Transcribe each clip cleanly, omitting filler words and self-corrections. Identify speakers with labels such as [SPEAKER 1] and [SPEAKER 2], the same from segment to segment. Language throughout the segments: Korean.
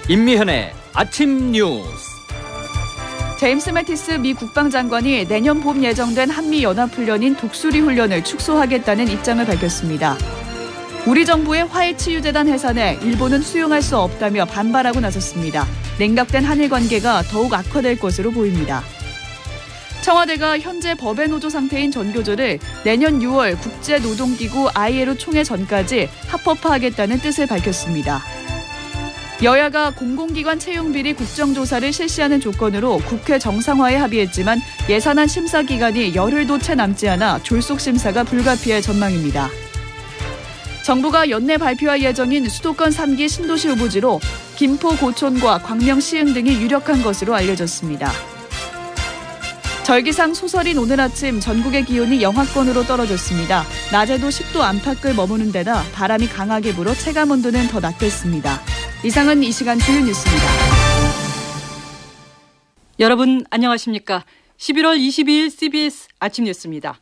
[SPEAKER 1] 임미현의 아침 뉴스.
[SPEAKER 2] 제임스 매티스 미 국방장관이 내년 봄 예정된 한미연합훈련인 독수리 훈련을 축소하겠다는 입장을 밝혔습니다. 우리 정부의 화해치유재단 해산에 일본은 수용할 수 없다며 반발하고 나섰습니다. 냉각된 한일 관계가 더욱 악화될 것으로 보입니다. 청와대가 현재 법의 노조 상태인 전교조를 내년 6월 국제노동기구 ILO 총회 전까지 합법화하겠다는 뜻을 밝혔습니다. 여야가 공공기관 채용비리 국정조사를 실시하는 조건으로 국회 정상화에 합의했지만 예산안 심사 기간이 열흘도 채 남지 않아 졸속 심사가 불가피할 전망입니다. 정부가 연내 발표할 예정인 수도권 3기 신도시 후보지로 김포, 고촌과 광명, 시흥 등이 유력한 것으로 알려졌습니다. 절기상 소설인 오늘 아침 전국의 기온이 영하권으로 떨어졌습니다. 낮에도 10도 안팎을 머무는 데다 바람이 강하게 불어 체감온도는 더 낮겠습니다. 이상은 이 시간 주요 뉴스입니다.
[SPEAKER 3] 여러분 안녕하십니까? 11월 22일 CBS 아침 뉴스입니다.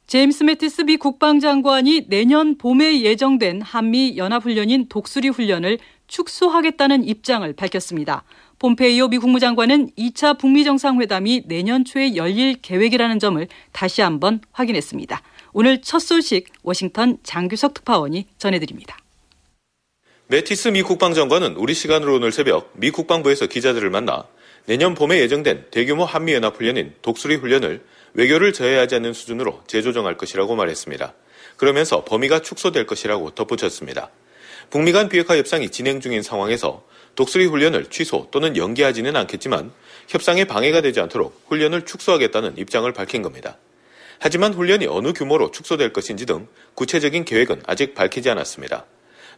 [SPEAKER 3] 제임스 매티스 미 국방장관이 내년 봄에 예정된 한미 연합훈련인 독수리 훈련을 축소하겠다는 입장을 밝혔습니다. 폼페이오 미 국무장관은 2차 북미 정상회담이 내년 초에 열릴 계획이라는 점을 다시 한번 확인했습니다. 오늘 첫 소식 워싱턴 장규석 특파원이 전해드립니다.
[SPEAKER 4] 매티스 미 국방장관은 우리 시간으로 오늘 새벽 미 국방부에서 기자들을 만나 내년 봄에 예정된 대규모 한미연합훈련인 독수리 훈련을 외교를 저해하지 않는 수준으로 재조정할 것이라고 말했습니다. 그러면서 범위가 축소될 것이라고 덧붙였습니다. 북미 간 비핵화 협상이 진행 중인 상황에서 독수리 훈련을 취소 또는 연기하지는 않겠지만 협상에 방해가 되지 않도록 훈련을 축소하겠다는 입장을 밝힌 겁니다. 하지만 훈련이 어느 규모로 축소될 것인지 등 구체적인 계획은 아직 밝히지 않았습니다.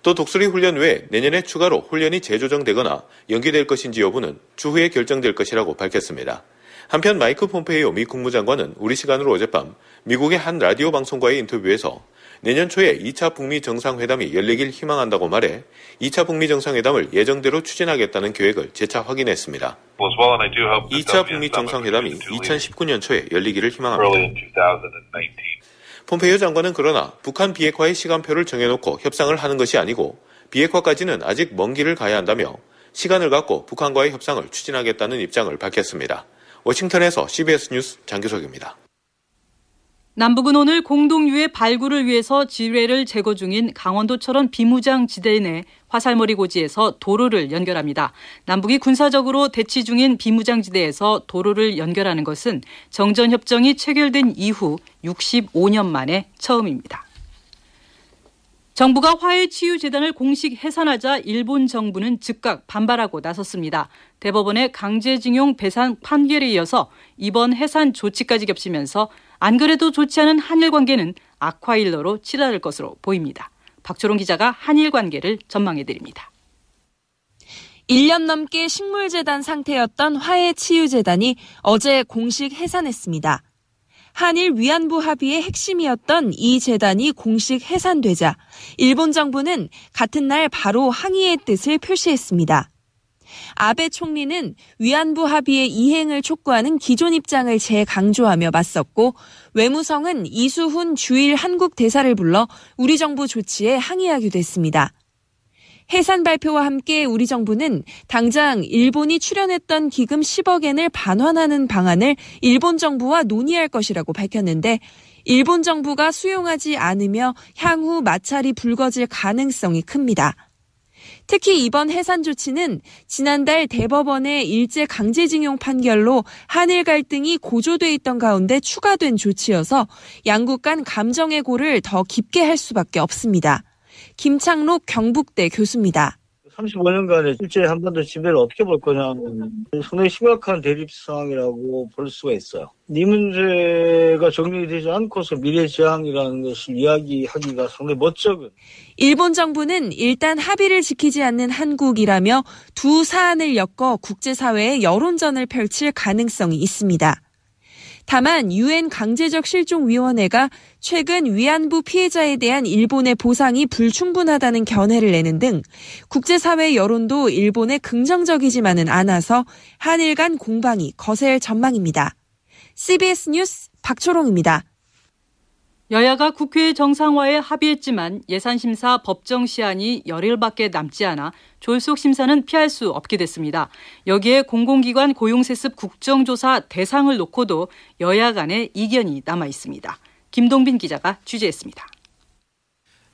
[SPEAKER 4] 또 독수리 훈련 외에 내년에 추가로 훈련이 재조정되거나 연기될 것인지 여부는 추후에 결정될 것이라고 밝혔습니다. 한편 마이크 폼페이오 미 국무장관은 우리 시간으로 어젯밤 미국의 한 라디오 방송과의 인터뷰에서 내년 초에 2차 북미 정상회담이 열리길 희망한다고 말해 2차 북미 정상회담을 예정대로 추진하겠다는 계획을 재차 확인했습니다. 2차 북미 정상회담이 2019년 초에 열리기를 희망합니다. 폼페이오 장관은 그러나 북한 비핵화의 시간표를 정해놓고 협상을 하는 것이 아니고 비핵화까지는 아직 먼 길을 가야 한다며 시간을 갖고 북한과의 협상을 추진하겠다는 입장을 밝혔습니다. 워싱턴에서 CBS 뉴스 장규석입니다.
[SPEAKER 3] 남북은 오늘 공동유해 발굴을 위해서 지뢰를 제거 중인 강원도철원 비무장지대 내 화살머리 고지에서 도로를 연결합니다. 남북이 군사적으로 대치 중인 비무장지대에서 도로를 연결하는 것은 정전협정이 체결된 이후 65년 만에 처음입니다. 정부가 화해치유재단을 공식 해산하자 일본 정부는 즉각 반발하고 나섰습니다. 대법원의 강제징용 배상 판결에 이어서 이번 해산 조치까지 겹치면서 안 그래도 좋지 않은 한일 관계는 악화일로로 치달을 것으로 보입니다. 박초롱 기자가 한일 관계를 전망해드립니다.
[SPEAKER 5] 1년 넘게 식물재단 상태였던 화해치유재단이 어제 공식 해산했습니다. 한일 위안부 합의의 핵심이었던 이 재단이 공식 해산되자 일본 정부는 같은 날 바로 항의의 뜻을 표시했습니다. 아베 총리는 위안부 합의의 이행을 촉구하는 기존 입장을 재강조하며 맞섰고 외무성은 이수훈 주일 한국 대사를 불러 우리 정부 조치에 항의하기도 했습니다. 해산 발표와 함께 우리 정부는 당장 일본이 출연했던 기금 10억 엔을 반환하는 방안을 일본 정부와 논의할 것이라고 밝혔는데 일본 정부가 수용하지 않으며 향후 마찰이 불거질 가능성이 큽니다. 특히 이번 해산 조치는 지난달 대법원의 일제 강제징용 판결로 한일 갈등이 고조돼 있던 가운데 추가된 조치여서 양국 간 감정의 골을 더 깊게 할 수밖에 없습니다. 김창록 경북대 교수입니다.
[SPEAKER 6] 35년간의 실제 한반도 지배를 어떻게 볼 거냐는 상당히 심각한 대립 상황이라고 볼 수가 있어요. 이 문제가 정리되지 않고서 미래지향이라는 것을 이야기하기가 상당히 멋쩍은.
[SPEAKER 5] 일본 정부는 일단 합의를 지키지 않는 한국이라며 두 사안을 엮어 국제사회에 여론전을 펼칠 가능성이 있습니다. 다만 유엔 강제적 실종위원회가 최근 위안부 피해자에 대한 일본의 보상이 불충분하다는 견해를 내는 등 국제사회 여론도 일본에 긍정적이지만은 않아서 한일 간 공방이 거셀 전망입니다. CBS 뉴스 박초롱입니다.
[SPEAKER 3] 여야가 국회 정상화에 합의했지만 예산심사 법정 시한이 열흘밖에 남지 않아 졸속 심사는 피할 수 없게 됐습니다. 여기에 공공기관 고용세습 국정조사 대상을 놓고도 여야 간의 이견이 남아 있습니다. 김동빈 기자가 취재했습니다.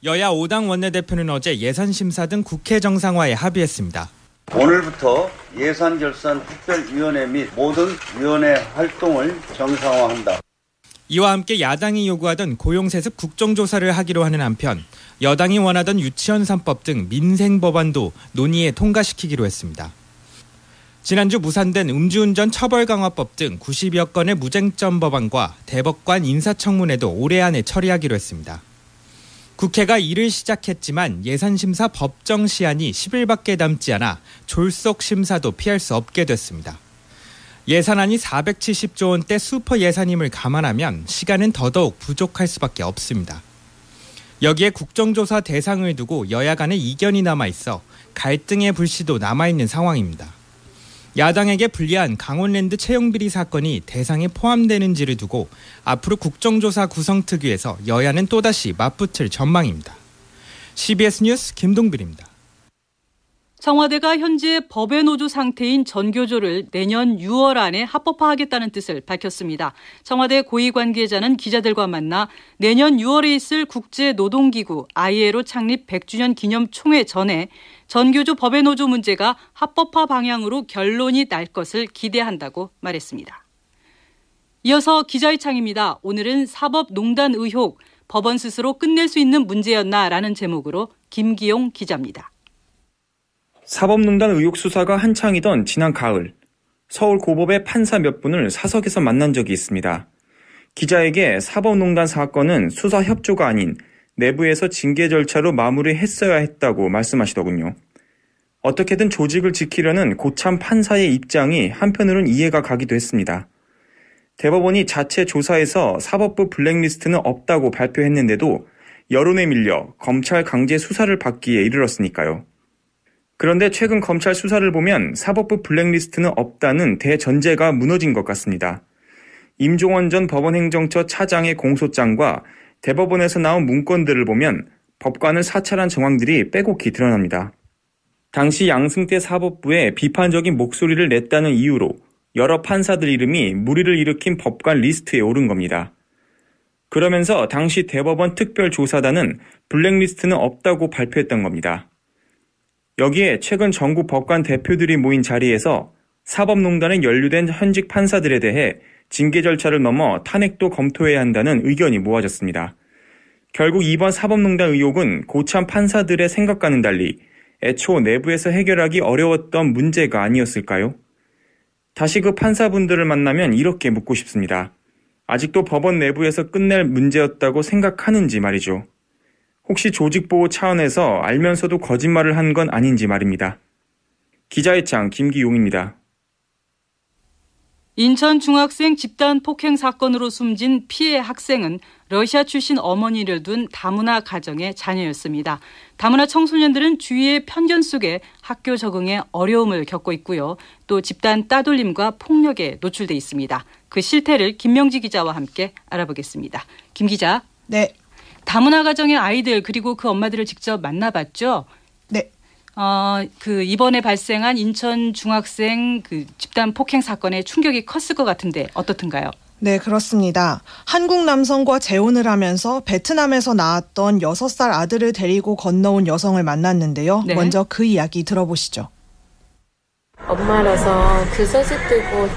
[SPEAKER 7] 여야 5당 원내대표는 어제 예산심사 등 국회 정상화에 합의했습니다.
[SPEAKER 8] 오늘부터 예산결산특별위원회 및 모든 위원회 활동을 정상화한다.
[SPEAKER 7] 이와 함께 야당이 요구하던 고용세습 국정조사를 하기로 하는 한편 여당이 원하던 유치원 3법 등 민생 법안도 논의에 통과시키기로 했습니다. 지난주 무산된 음주운전 처벌강화법 등 90여 건의 무쟁점 법안과 대법관 인사청문회도 올해 안에 처리하기로 했습니다. 국회가 일을 시작했지만 예산심사 법정 시한이 10일밖에 남지 않아 졸속 심사도 피할 수 없게 됐습니다. 예산안이 470조 원대 슈퍼 예산임을 감안하면 시간은 더더욱 부족할 수밖에 없습니다. 여기에 국정조사 대상을 두고 여야 간의 이견이 남아있어 갈등의 불씨도 남아있는 상황입니다. 야당에게 불리한 강원랜드 채용비리 사건이 대상에 포함되는지를 두고 앞으로 국정조사 구성특위에서 여야는 또다시 맞붙을 전망입니다. CBS 뉴스 김동빈입니다.
[SPEAKER 3] 청와대가 현재 법의 노조 상태인 전교조를 내년 6월 안에 합법화하겠다는 뜻을 밝혔습니다. 청와대 고위 관계자는 기자들과 만나 내년 6월에 있을 국제노동기구 ILO 창립 100주년 기념 총회 전에 전교조 법의 노조 문제가 합법화 방향으로 결론이 날 것을 기대한다고 말했습니다. 이어서 기자의 창입니다. 오늘은 사법농단 의혹, 법원 스스로 끝낼 수 있는 문제였나라는 제목으로 김기용 기자입니다.
[SPEAKER 9] 사법농단 의혹 수사가 한창이던 지난 가을, 서울 고법의 판사 몇 분을 사석에서 만난 적이 있습니다. 기자에게 사법농단 사건은 수사 협조가 아닌 내부에서 징계 절차로 마무리했어야 했다고 말씀하시더군요. 어떻게든 조직을 지키려는 고참 판사의 입장이 한편으론 이해가 가기도 했습니다. 대법원이 자체 조사에서 사법부 블랙리스트는 없다고 발표했는데도 여론에 밀려 검찰 강제 수사를 받기에 이르렀으니까요. 그런데 최근 검찰 수사를 보면 사법부 블랙리스트는 없다는 대전제가 무너진 것 같습니다. 임종원 전 법원행정처 차장의 공소장과 대법원에서 나온 문건들을 보면 법관을 사찰한 정황들이 빼곡히 드러납니다. 당시 양승태 사법부에 비판적인 목소리를 냈다는 이유로 여러 판사들 이름이 물의를 일으킨 법관 리스트에 오른 겁니다. 그러면서 당시 대법원 특별조사단은 블랙리스트는 없다고 발표했던 겁니다. 여기에 최근 전국 법관 대표들이 모인 자리에서 사법농단에 연루된 현직 판사들에 대해 징계 절차를 넘어 탄핵도 검토해야 한다는 의견이 모아졌습니다. 결국 이번 사법농단 의혹은 고참 판사들의 생각과는 달리 애초 내부에서 해결하기 어려웠던 문제가 아니었을까요? 다시 그 판사분들을 만나면 이렇게 묻고 싶습니다. 아직도 법원 내부에서 끝낼 문제였다고 생각하는지 말이죠. 혹시 조직보호 차원에서 알면서도 거짓말을 한 건 아닌지 말입니다. 기자의 창 김기용입니다.
[SPEAKER 3] 인천 중학생 집단 폭행 사건으로 숨진 피해 학생은 러시아 출신 어머니를 둔 다문화 가정의 자녀였습니다. 다문화 청소년들은 주위의 편견 속에 학교 적응에 어려움을 겪고 있고요. 또 집단 따돌림과 폭력에 노출돼 있습니다. 그 실태를 김명지 기자와 함께 알아보겠습니다. 김 기자.
[SPEAKER 10] 네.
[SPEAKER 3] 다문화 가정의 아이들 그리고 그 엄마들을 직접 만나봤죠?
[SPEAKER 10] 네.
[SPEAKER 3] 이번에 발생한 인천 중학생 그 집단 폭행 사건의 충격이 컸을 것 같은데 어떻든가요?
[SPEAKER 10] 네, 그렇습니다. 한국 남성과 재혼을 하면서 베트남에서 낳았던 6살 아들을 데리고 건너온 여성을 만났는데요.
[SPEAKER 3] 네.
[SPEAKER 10] 먼저 그 이야기 들어보시죠.
[SPEAKER 11] 엄마로서 그 소식 듣고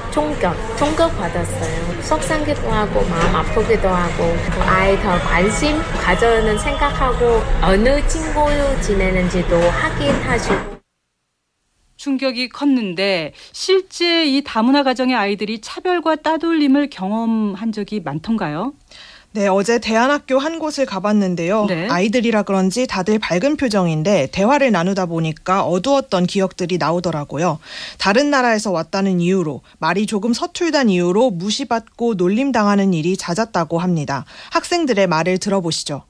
[SPEAKER 11] 충격받았어요. 속상기도 하고 마음 아프기도 하고 아이 더 관심 가져는 생각하고 어느 친구 지내는지도 확인하시고.
[SPEAKER 3] 충격이 컸는데 실제 이 다문화 가정의 아이들이 차별과 따돌림을 경험한 적이 많던가요?
[SPEAKER 10] 네, 어제 대안학교 한 곳을 가봤는데요.
[SPEAKER 3] 네.
[SPEAKER 10] 아이들이라 그런지 다들 밝은 표정인데 대화를 나누다 보니까 어두웠던 기억들이 나오더라고요. 다른 나라에서 왔다는 이유로 말이 조금 서툴단 이유로 무시받고 놀림당하는 일이 잦았다고 합니다. 학생들의 말을 들어보시죠.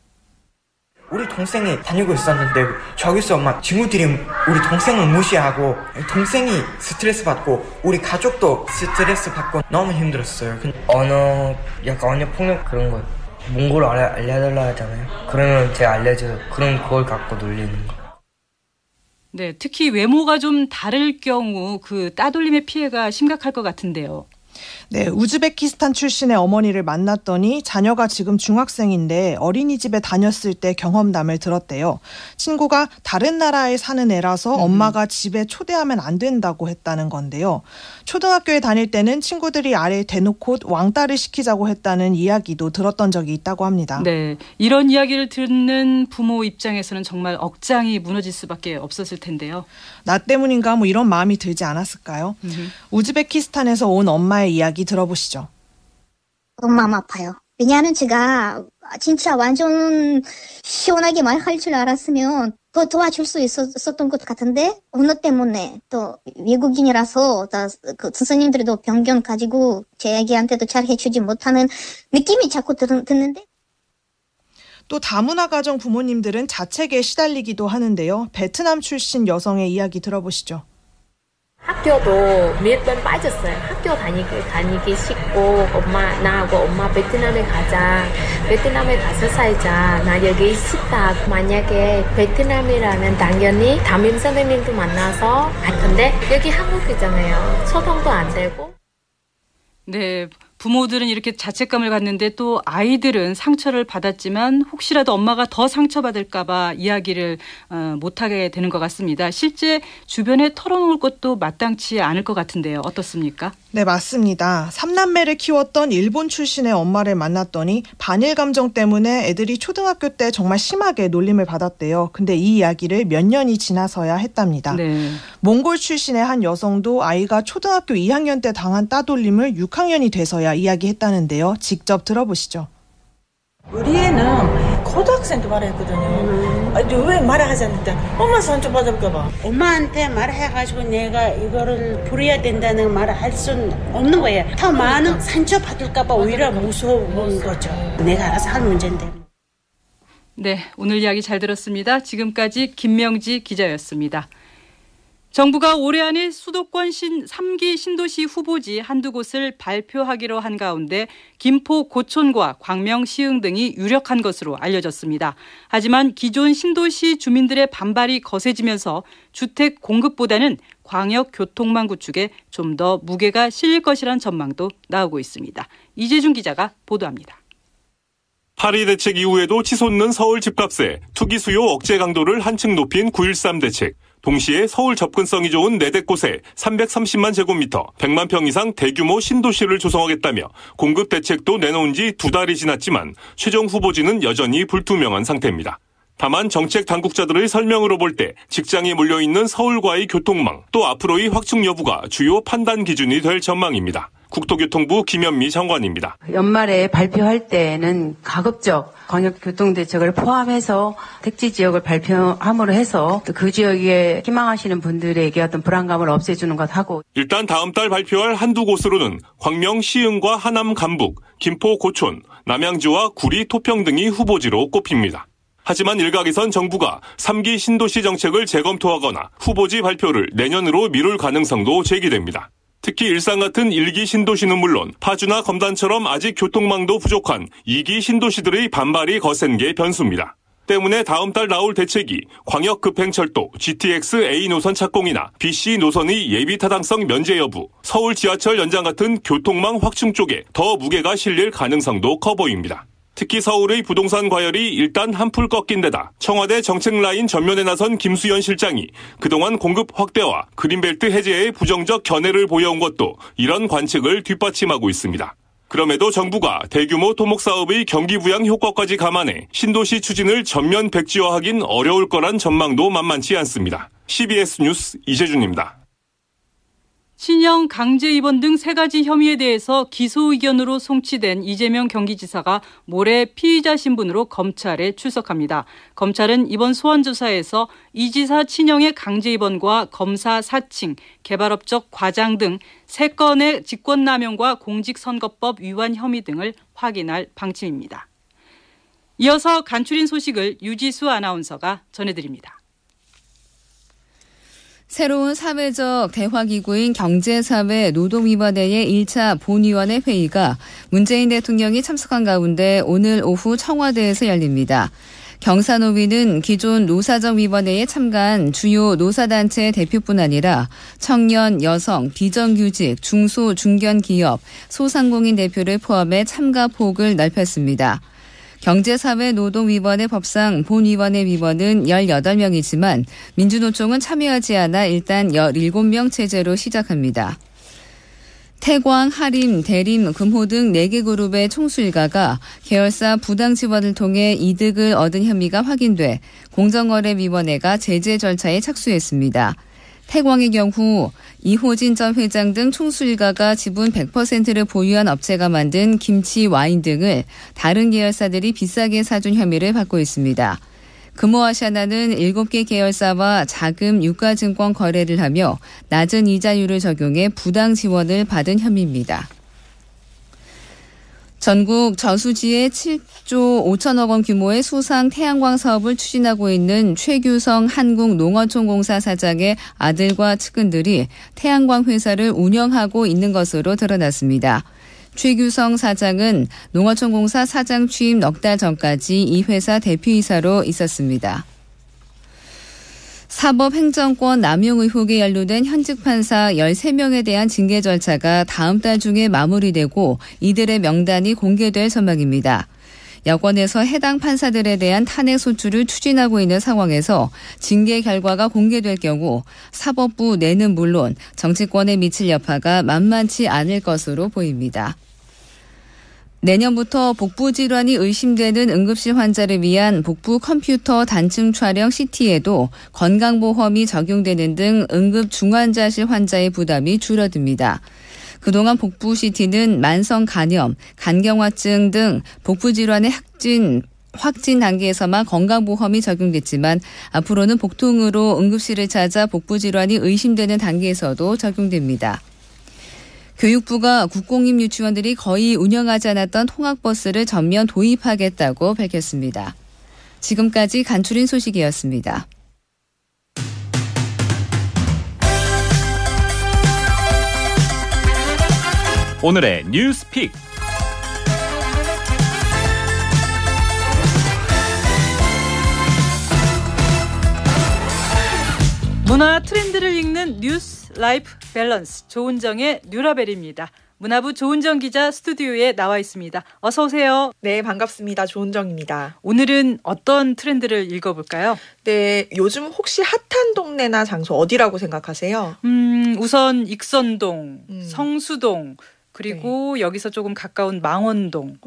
[SPEAKER 12] 우리 동생이 다니고 있었는데 저기서 막 친구들이 우리 동생을 무시하고 동생이 스트레스 받고 우리 가족도 스트레스 받고 너무 힘들었어요. 약간 언어 폭력 그런 거 몽골 알려달라 하잖아요. 그러면 제가 알려줘요. 그럼 그걸 갖고 놀리는 거.
[SPEAKER 3] 네, 특히 외모가 좀 다를 경우 그 따돌림의 피해가 심각할 것 같은데요.
[SPEAKER 10] 네, 우즈베키스탄 출신의 어머니를 만났더니 자녀가 지금 중학생인데 어린이집에 다녔을 때 경험담을 들었대요. 친구가 다른 나라에 사는 애라서 엄마가 집에 초대하면 안 된다고 했다는 건데요. 초등학교에 다닐 때는 친구들이 아래 대놓고 왕따를 시키자고 했다는 이야기도 들었던 적이 있다고 합니다.
[SPEAKER 3] 네, 이런 이야기를 듣는 부모 입장에서는 정말 억장이 무너질 수밖에 없었을 텐데요.
[SPEAKER 10] 나 때문인가 뭐 이런 마음이 들지 않았을까요? 우즈베키스탄에서 온 엄마의 이야기 들어보시죠.
[SPEAKER 13] 너무 마음 아파요. 왜냐하면 제가 진짜 완전 시원하게 말할 줄 알았으면 더 도와줄 수 있었던 것 같은데 언어 때문에 또 외국인이라서 그 선생님들도 편견 가지고 제 애기한테도 잘 해주지 못하는 느낌이 자꾸 듣는데
[SPEAKER 10] 또 다문화 가정 부모님들은 자책에 시달리기도 하는데요. 베트남 출신 여성의 이야기 들어보시죠.
[SPEAKER 11] 학교도 몇 번 빠졌어요. 학교 다니기 싫고 나하고 엄마 베트남에 가자. 베트남에 가서 살자. 나 여기 싫다. 만약에 베트남이라면 당연히 담임 선생님도 만나서 근데 여기 한국이잖아요. 소통도 안 되고.
[SPEAKER 3] 네, 부모들은 이렇게 자책감을 갖는데 또 아이들은 상처를 받았지만 혹시라도 엄마가 더 상처받을까 봐 이야기를 못하게 되는 것 같습니다. 실제 주변에 털어놓을 것도 마땅치 않을 것 같은데요. 어떻습니까?
[SPEAKER 10] 네, 맞습니다. 3남매를 키웠던 일본 출신의 엄마를 만났더니 반일 감정 때문에 애들이 초등학교 때 정말 심하게 놀림을 받았대요. 근데 이 이야기를 몇 년이 지나서야 했답니다.
[SPEAKER 3] 네.
[SPEAKER 10] 몽골 출신의 한 여성도 아이가 초등학교 2학년 때 당한 따돌림을 6학년이 돼서야 이야기했다는데요. 직접 들어보시죠.
[SPEAKER 14] 우리 애는 고등학생 때 말했거든요. 왜 말을 하지 않는다. 엄마 상처받을까 봐.
[SPEAKER 15] 엄마한테 말해가지고 내가 이거를 부려야 된다는 말을 할 수는 없는 거예요. 더 많은 상처받을까 봐 오히려 무서운 거죠. 내가 알아서 할 문제인데.
[SPEAKER 3] 네, 오늘 이야기 잘 들었습니다. 지금까지 김명지 기자였습니다. 정부가 올해 안에 수도권 3기 신도시 후보지 한두 곳을 발표하기로 한 가운데 김포 고촌과 광명 시흥 등이 유력한 것으로 알려졌습니다. 하지만 기존 신도시 주민들의 반발이 거세지면서 주택 공급보다는 광역교통망 구축에 좀 더 무게가 실릴 것이란 전망도 나오고 있습니다. 이재준 기자가 보도합니다.
[SPEAKER 16] 파리 대책 이후에도 치솟는 서울 집값에 투기 수요 억제 강도를 한층 높인 9.13 대책. 동시에 서울 접근성이 좋은 4대 곳에 330만 제곱미터, 100만 평 이상 대규모 신도시를 조성하겠다며 공급 대책도 내놓은 지 2달이 지났지만 최종 후보지는 여전히 불투명한 상태입니다. 다만 정책 당국자들의 설명으로 볼 때 직장이 몰려있는 서울과의 교통망, 또 앞으로의 확충 여부가 주요 판단 기준이 될 전망입니다. 국토교통부 김현미 장관입니다.
[SPEAKER 17] 연말에 발표할 때는 가급적 광역교통대책을 포함해서 택지 지역을 발표함으로 해서 그 지역에 희망하시는 분들에게 어떤 불안감을 없애주는 것하고
[SPEAKER 16] 일단 다음 달 발표할 한두 곳으로는 광명 시흥과 하남 감북, 김포 고촌, 남양주와 구리 토평 등이 후보지로 꼽힙니다. 하지만 일각에선 정부가 3기 신도시 정책을 재검토하거나 후보지 발표를 내년으로 미룰 가능성도 제기됩니다. 특히 일산 같은 1기 신도시는 물론 파주나 검단처럼 아직 교통망도 부족한 2기 신도시들의 반발이 거센 게 변수입니다. 때문에 다음 달 나올 대책이 광역급행철도, GTX A 노선 착공이나 BC 노선의 예비 타당성 면제 여부, 서울 지하철 연장 같은 교통망 확충 쪽에 더 무게가 실릴 가능성도 커 보입니다. 특히 서울의 부동산 과열이 일단 한풀 꺾인 데다 청와대 정책 라인 전면에 나선 김수현 실장이 그동안 공급 확대와 그린벨트 해제에 부정적 견해를 보여온 것도 이런 관측을 뒷받침하고 있습니다. 그럼에도 정부가 대규모 토목사업의 경기 부양 효과까지 감안해 신도시 추진을 전면 백지화하긴 어려울 거란 전망도 만만치 않습니다. CBS 뉴스 이재준입니다.
[SPEAKER 3] 친형 강제 입원 등 3가지 혐의에 대해서 기소 의견으로 송치된 이재명 경기지사가 모레 피의자 신분으로 검찰에 출석합니다. 검찰은 이번 소환조사에서 이 지사 친형의 강제 입원과 검사 사칭, 개발업적 과장 등 3건의 직권남용과 공직선거법 위반 혐의 등을 확인할 방침입니다. 이어서 간추린 소식을 유지수 아나운서가 전해드립니다.
[SPEAKER 18] 새로운 사회적 대화기구인 경제사회 노동위원회의 1차 본위원회 회의가 문재인 대통령이 참석한 가운데 오늘 오후 청와대에서 열립니다. 경사노위는 기존 노사정위원회에 참가한 주요 노사단체 대표뿐 아니라 청년, 여성, 비정규직, 중소, 중견기업, 소상공인 대표를 포함해 참가 폭을 넓혔습니다. 경제사회노동위원회 법상 본위원회 위원은 18명이지만 민주노총은 참여하지 않아 일단 17명 체제로 시작합니다. 태광, 하림, 대림, 금호 등 4개 그룹의 총수 일가가 계열사 부당 지원을 통해 이득을 얻은 혐의가 확인돼 공정거래위원회가 제재 절차에 착수했습니다. 태광의 경우 이호진 전 회장 등 총수 일가가 지분 100%를 보유한 업체가 만든 김치, 와인 등을 다른 계열사들이 비싸게 사준 혐의를 받고 있습니다. 금호아시아나는 7개 계열사와 자금 유가증권 거래를 하며 낮은 이자율을 적용해 부당 지원을 받은 혐의입니다. 전국 저수지에 7조 5천억 원 규모의 수상 태양광 사업을 추진하고 있는 최규성 한국농어촌공사 사장의 아들과 측근들이 태양광 회사를 운영하고 있는 것으로 드러났습니다. 최규성 사장은 농어촌공사 사장 취임 넉 달 전까지 이 회사 대표이사로 있었습니다. 사법행정권 남용 의혹에 연루된 현직 판사 13명에 대한 징계 절차가 다음 달 중에 마무리되고 이들의 명단이 공개될 전망입니다. 여권에서 해당 판사들에 대한 탄핵 소추를 추진하고 있는 상황에서 징계 결과가 공개될 경우 사법부 내는 물론 정치권에 미칠 여파가 만만치 않을 것으로 보입니다. 내년부터 복부 질환이 의심되는 응급실 환자를 위한 복부 컴퓨터 단층 촬영 CT에도 건강보험이 적용되는 등 응급 중환자실 환자의 부담이 줄어듭니다. 그동안 복부 CT는 만성 간염, 간경화증 등 복부 질환의 확진 단계에서만 건강보험이 적용됐지만 앞으로는 복통으로 응급실을 찾아 복부 질환이 의심되는 단계에서도 적용됩니다. 교육부가 국공립 유치원들이 거의 운영하지 않았던 통학버스를 전면 도입하겠다고 밝혔습니다. 지금까지 간추린 소식이었습니다.
[SPEAKER 1] 오늘의 뉴스픽.
[SPEAKER 3] 문화 트렌드를 읽는 뉴스 라이프 밸런스 조은정의 뉴라벨입니다. 문화부 조은정 기자 스튜디오에 나와 있습니다. 어서 오세요.
[SPEAKER 19] 네, 반갑습니다. 조은정입니다.
[SPEAKER 3] 오늘은 어떤 트렌드를 읽어볼까요?
[SPEAKER 19] 네, 요즘 혹시 핫한 동네나 장소 어디라고 생각하세요?
[SPEAKER 3] 우선 익선동, 성수동, 그리고 여기서 조금 가까운 망원동,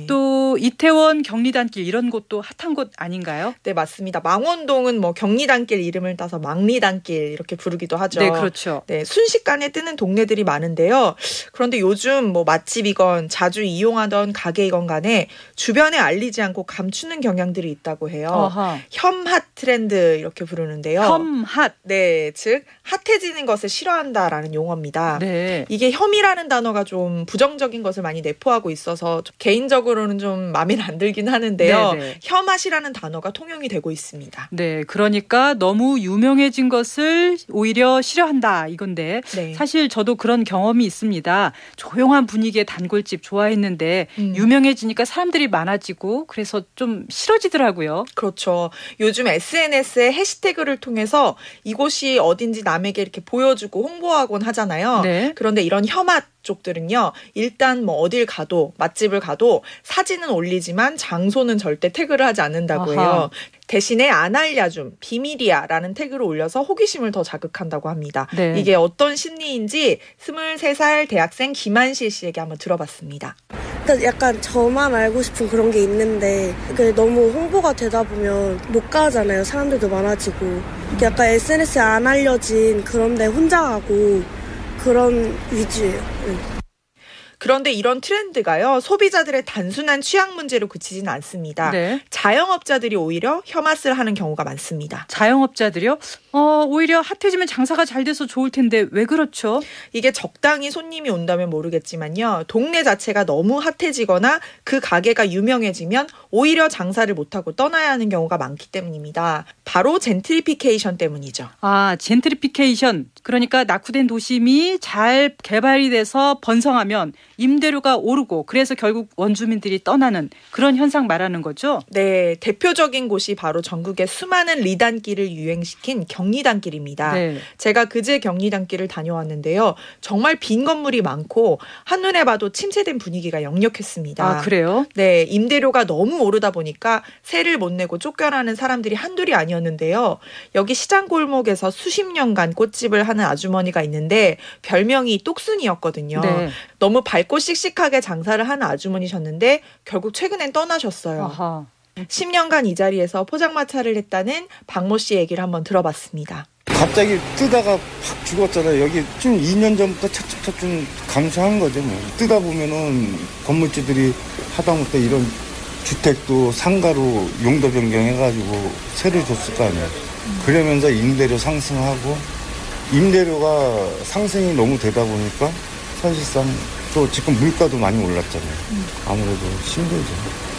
[SPEAKER 3] 또 이태원 경리단길 이런 곳도 핫한 곳 아닌가요?
[SPEAKER 19] 네, 맞습니다. 망원동은 뭐 경리단길 이름을 따서 망리단길 이렇게 부르기도 하죠.
[SPEAKER 3] 네, 그렇죠.
[SPEAKER 19] 네, 순식간에 뜨는 동네들이 많은데요. 그런데 요즘 뭐 맛집이건 자주 이용하던 가게이건 간에 주변에 알리지 않고 감추는 경향들이 있다고 해요.
[SPEAKER 3] 어허.
[SPEAKER 19] 혐핫 트렌드 이렇게 부르는데요.
[SPEAKER 3] 혐핫.
[SPEAKER 19] 네, 즉 핫해지는 것을 싫어한다라는 용어입니다.
[SPEAKER 3] 네.
[SPEAKER 19] 이게 혐이라는 단어가 좀 부정적인 것을 많이 내포하고 있어서 개인적으로는 좀 마음에 안 들긴 하는데요.
[SPEAKER 3] 네네.
[SPEAKER 19] 혐핫이라는 단어가 통용이 되고 있습니다.
[SPEAKER 3] 네, 그러니까 너무 유명해진 것을 오히려 싫어한다 이건데
[SPEAKER 19] 네.
[SPEAKER 3] 사실 저도 그런 경험이 있습니다. 조용한 분위기의 단골집 좋아했는데 유명해지니까 사람들이 많아지고 그래서 좀 싫어지더라고요.
[SPEAKER 19] 그렇죠. 요즘 SNS에 해시태그를 통해서 이곳이 어딘지 남에게 이렇게 보여주고 홍보하곤 하잖아요.
[SPEAKER 3] 네.
[SPEAKER 19] 그런데 이런 혐핫 쪽들은요. 일단 뭐 어딜 가도 맛집을 가도 사진은 올리지만 장소는 절대 태그를 하지 않는다고 해요. 대신에 안 알려줌, 비밀이야 라는 태그를 올려서 호기심을 더 자극한다고 합니다.
[SPEAKER 3] 네.
[SPEAKER 19] 이게 어떤 심리인지 23살 대학생 김한실 씨에게 한번 들어봤습니다.
[SPEAKER 20] 그러니까 약간 저만 알고 싶은 그런 게 있는데 그게 너무 홍보가 되다 보면 못 가잖아요. 사람들도 많아지고. 약간 SNS에 안 알려진 그런 데 혼자 가고 그런 위주예요.
[SPEAKER 19] 그런데 이런 트렌드가요. 소비자들의 단순한 취향 문제로 그치진 않습니다. 네. 자영업자들이 오히려 혐오를 하는 경우가 많습니다.
[SPEAKER 3] 자영업자들이요? 오히려 핫해지면 장사가 잘 돼서 좋을 텐데 왜 그렇죠?
[SPEAKER 19] 이게 적당히 손님이 온다면 모르겠지만요. 동네 자체가 너무 핫해지거나 그 가게가 유명해지면 오히려 장사를 못하고 떠나야 하는 경우가 많기 때문입니다. 바로 젠트리피케이션 때문이죠.
[SPEAKER 3] 아, 젠트리피케이션. 그러니까 낙후된 도심이 잘 개발이 돼서 번성하면 임대료가 오르고 그래서 결국 원주민들이 떠나는 그런 현상 말하는 거죠?
[SPEAKER 19] 네. 대표적인 곳이 바로 전국의 수많은 리단길을 유행시킨 경리단길입니다. 네. 제가 그제 경리단길을 다녀왔는데요. 정말 빈 건물이 많고 한눈에 봐도 침체된 분위기가 역력했습니다.
[SPEAKER 3] 아, 그래요?
[SPEAKER 19] 네. 임대료가 너무 오르다 보니까 세를 못 내고 쫓겨나는 사람들이 한둘이 아니었는데요. 여기 시장 골목에서 수십 년간 꽃집을 하는 아주머니가 있는데 별명이 똑순이였거든요. 네. 너무 밝고 씩씩하게 장사를 하는 아주머니셨는데 결국 최근엔 떠나셨어요. 아하. 10년간 이 자리에서 포장마차를 했다는 박모 씨 얘기를 한번 들어봤습니다.
[SPEAKER 21] 갑자기 뜨다가 확 죽었잖아요. 여기 좀 2년 전부터 차츰 감소한 거죠. 뭐. 뜨다 보면은 건물주들이 하다못해 이런 주택도 상가로 용도 변경해가지고 세를 줬을 거 아니에요. 그러면서 임대료 상승하고 임대료가 상승이 너무 되다 보니까 사실상 또 지금 물가도 많이 올랐잖아요. 아무래도 힘들죠.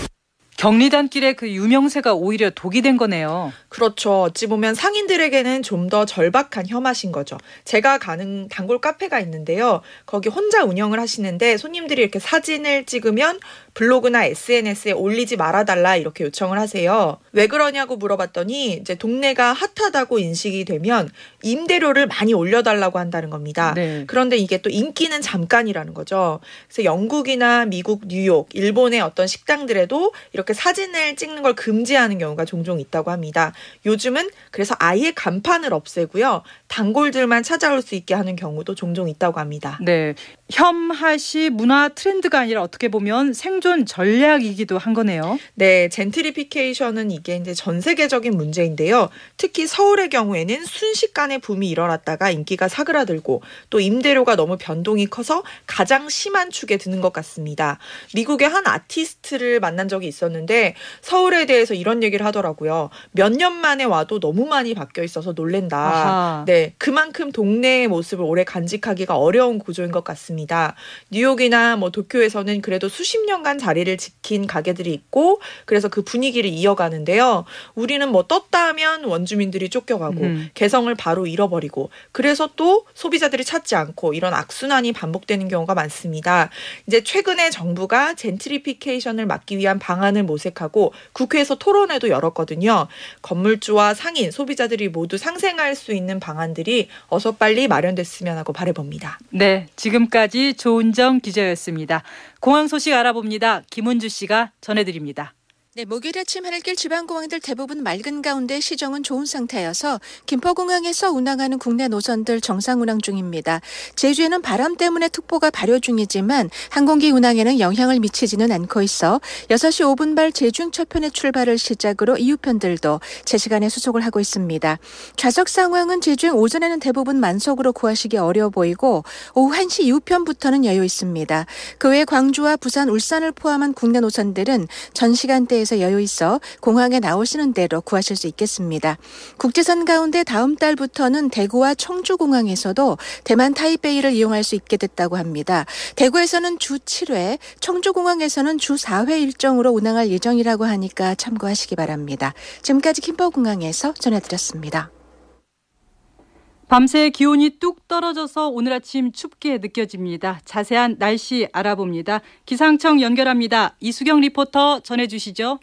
[SPEAKER 3] 경리단길의 그 유명세가 오히려 독이 된 거네요.
[SPEAKER 19] 그렇죠. 어찌 보면 상인들에게는 좀 더 절박한 혐오신 거죠. 제가 가는 단골 카페가 있는데요. 거기 혼자 운영을 하시는데 손님들이 이렇게 사진을 찍으면 블로그나 SNS에 올리지 말아달라 이렇게 요청을 하세요. 왜 그러냐고 물어봤더니 이제 동네가 핫하다고 인식이 되면 임대료를 많이 올려달라고 한다는 겁니다. 네. 그런데 이게 또 인기는 잠깐이라는 거죠. 그래서 영국이나 미국, 뉴욕, 일본의 어떤 식당들에도 이렇게 사진을 찍는 걸 금지하는 경우가 종종 있다고 합니다. 요즘은 그래서 아예 간판을 없애고요. 단골들만 찾아올 수 있게 하는 경우도 종종 있다고 합니다.
[SPEAKER 3] 네, 혐핫이 문화 트렌드가 아니라 어떻게 보면 생존 전략이기도 한 거네요.
[SPEAKER 19] 네, 젠트리피케이션은 이게 이제 전 세계적인 문제인데요. 특히 서울의 경우에는 순식간에 붐이 일어났다가 인기가 사그라들고 또 임대료가 너무 변동이 커서 가장 심한 축에 드는 것 같습니다. 미국의 한 아티스트를 만난 적이 있었는데 서울에 대해서 이런 얘기를 하더라고요. 몇 년 만에 와도 너무 많이 바뀌어 있어서 놀랜다. 아하. 네, 그만큼 동네의 모습을 오래 간직하기가 어려운 구조인 것 같습니다. 뉴욕이나 도쿄에서는 그래도 수십 년간 자리를 지킨 가게들이 있고 그래서 그 분위기를 이어가는데요. 우리는 떴다 하면 원주민들이 쫓겨가고 개성을 바로 잃어버리고 그래서 또 소비자들이 찾지 않고 이런 악순환이 반복되는 경우가 많습니다. 이제 최근에 정부가 젠트리피케이션을 막기 위한 방안을 모색하고 국회에서 토론회도 열었거든요. 건물주와 상인, 소비자들이 모두 상생할 수 있는 방안들이 어서 빨리 마련됐으면 하고 바라봅니다.
[SPEAKER 3] 네, 지금까지 조은정 기자였습니다. 공항 소식 알아봅니다. 김은주 씨가 전해드립니다.
[SPEAKER 22] 네, 목요일 아침 하늘길 지방공항들 대부분 맑은 가운데 시정은 좋은 상태여서 김포공항에서 운항하는 국내 노선들 정상 운항 중입니다. 제주에는 바람 때문에 특보가 발효 중이지만 항공기 운항에는 영향을 미치지는 않고 있어 6시 5분발 제중 첫편의 출발을 시작으로 이후편들도 제 시간에 수속을 하고 있습니다. 좌석 상황은 제주행 오전에는 대부분 만석으로 구하시기 어려워 보이고 오후 1시 이후편부터는 여유 있습니다. 그 외 광주와 부산, 울산을 포함한 국내 노선들은 전 시간대에 에서 여유 있어 공항에 나오시는 대로 구하실 수 있겠습니다. 국제선 가운데 다음 달부터는 대구와 청주공항에서도 대만 타이베이를 이용할 수 있게 됐다고 합니다. 대구에서는 주 7회, 청주공항에서는 주 4회 일정으로 운항할 예정이라고 하니까 참고하시기 바랍니다. 지금까지 김포공항에서 전해드렸습니다.
[SPEAKER 3] 밤새 기온이 뚝 떨어져서 오늘 아침 춥게 느껴집니다. 자세한 날씨 알아봅니다. 기상청 연결합니다. 이수경 리포터 전해주시죠.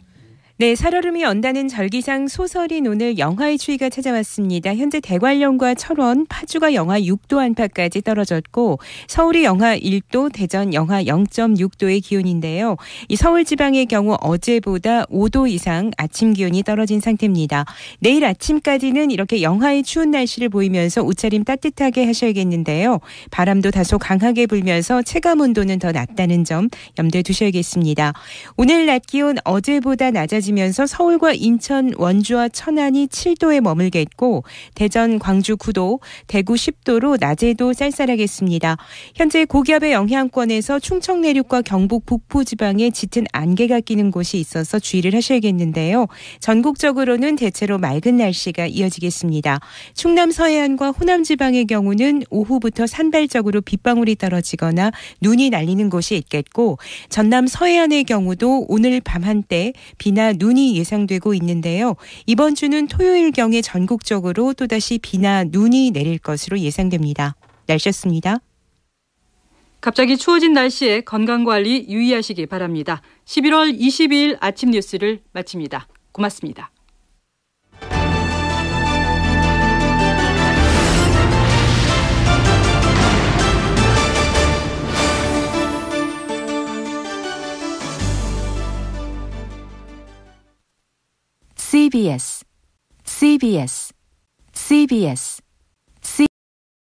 [SPEAKER 23] 네, 살얼음이 언다는 절기상 소설인 오늘 영하의 추위가 찾아왔습니다. 현재 대관령과 철원, 파주가 영하 6도 안팎까지 떨어졌고 서울이 영하 1도, 대전 영하 0.6도의 기온인데요. 이 서울 지방의 경우 어제보다 5도 이상 아침 기온이 떨어진 상태입니다. 내일 아침까지는 이렇게 영하의 추운 날씨를 보이면서 옷차림 따뜻하게 하셔야겠는데요. 바람도 다소 강하게 불면서 체감 온도는 더 낮다는 점 염두에 두셔야겠습니다. 오늘 낮 기온 어제보다 낮아지면 낮아지면서 서울과 인천, 원주와 천안이 7도에 머물겠고 대전, 광주 9도, 대구 10도로 낮에도 쌀쌀하겠습니다. 현재 고기압의 영향권에서 충청 내륙과 경북 북부 지방에 짙은 안개가 끼는 곳이 있어서 주의를 하셔야겠는데요. 전국적으로는 대체로 맑은 날씨가 이어지겠습니다. 충남 서해안과 호남 지방의 경우는 오후부터 산발적으로 빗방울이 떨어지거나 눈이 날리는 곳이 있겠고 전남 서해안의 경우도 오늘 밤 한때 비나 눈이 예상되고 있는데요. 이번 주는 토요일경에 전국적으로 또다시 비나 눈이 내릴 것으로 예상됩니다. 날씨였습니다.
[SPEAKER 3] 갑자기 추워진 날씨에 건강관리 유의하시기 바랍니다. 11월 22일 아침 뉴스를 마칩니다. 고맙습니다.
[SPEAKER 2] CBS